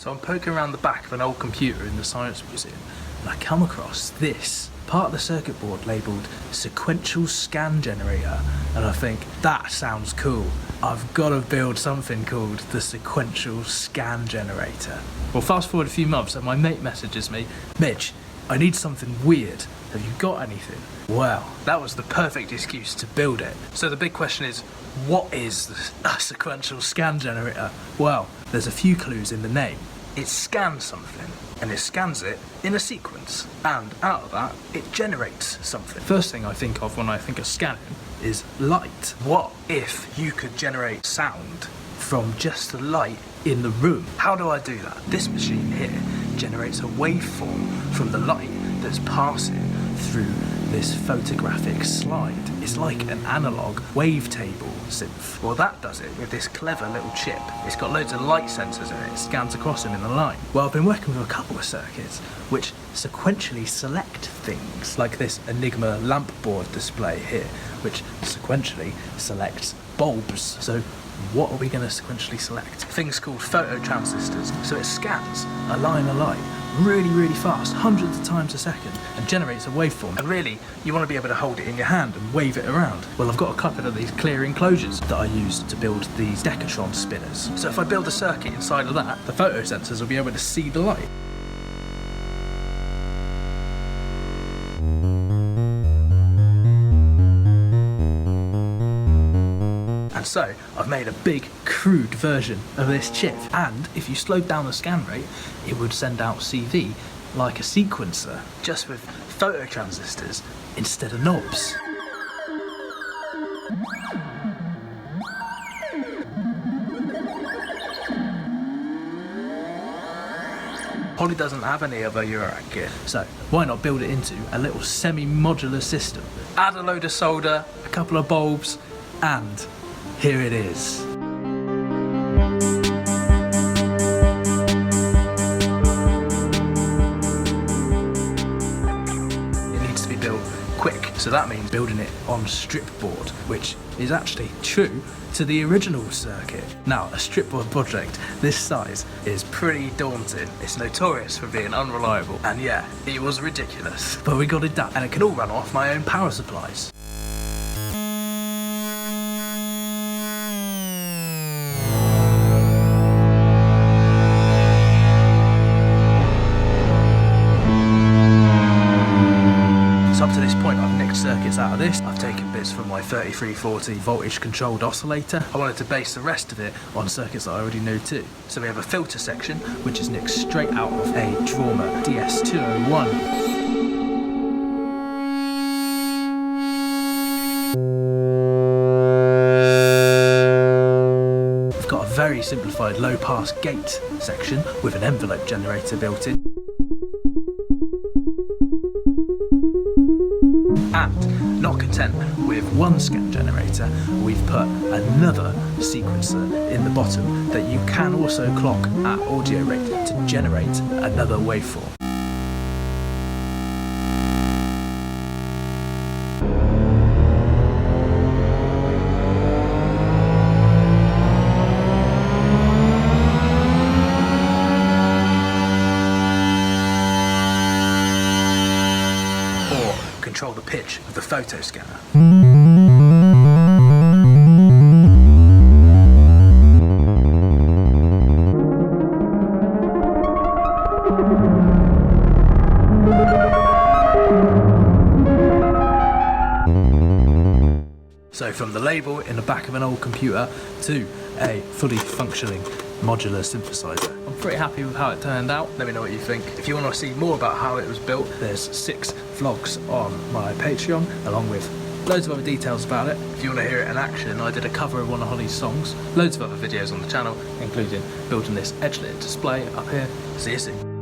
So I'm poking around the back of an old computer in the Science Museum and I come across this part of the circuit board labelled Sequential Scan Generator, and I think, that sounds cool. I've got to build something called the Sequential Scan Generator. Well, fast forward a few months and my mate messages me, Mitch, I need something weird. Have you got anything? Well, that was the perfect excuse to build it. So the big question is, what is a sequential scan generator? Well, there's a few clues in the name. It scans something, and it scans it in a sequence, and out of that, it generates something. First thing I think of when I think of scanning is light. What if you could generate sound from just the light in the room? How do I do that? This machine here generates a waveform from the light that's passing through this photographic slide. It's like an analog wavetable synth. Well, that does it with this clever little chip. It's got loads of light sensors in it. It scans across them in the line. Well, I've been working with a couple of circuits which sequentially select things, like this Enigma lamp board display here, which sequentially selects bulbs. So what are we going to sequentially select? Things called phototransistors. So it scans a line of light really, really fast, hundreds of times a second, and generates a waveform. And really, you want to be able to hold it in your hand and wave it around. Well, I've got a couple of these clear enclosures that I used to build these Decatron spinners. So if I build a circuit inside of that, the photosensors will be able to see the light. So I've made a big crude version of this chip, and if you slowed down the scan rate it would send out CV like a sequencer, just with phototransistors instead of knobs. Holly doesn't have any other Eurorack gear, so why not build it into a little semi-modular system? Add a load of solder, a couple of bulbs, and here it is. It needs to be built quick, so that means building it on strip board, which is actually true to the original circuit. Now, a strip board project this size is pretty daunting. It's notorious for being unreliable, and yeah, it was ridiculous. But we got it done, and it can all run off my own power supplies. Up to this point, I've nicked circuits out of this. I've taken bits from my 3340 voltage controlled oscillator. I wanted to base the rest of it on circuits that I already knew too. So we have a filter section, which is nicked straight out of a Drama DS201. I've got a very simplified low pass gate section with an envelope generator built in. And not content with one scan generator, we've put another sequencer in the bottom that you can also clock at audio rate to generate another waveform. Control the pitch of the photo scanner. So from the label in the back of an old computer to a fully functioning modular synthesizer. I'm pretty happy with how it turned out. Let me know what you think. If you want to see more about how it was built, there's 6 vlogs on my Patreon, along with loads of other details about it. If you want to hear it in action, I did a cover of one of Holly's songs. Loads of other videos on the channel, including building this edge lit display up here. See you soon.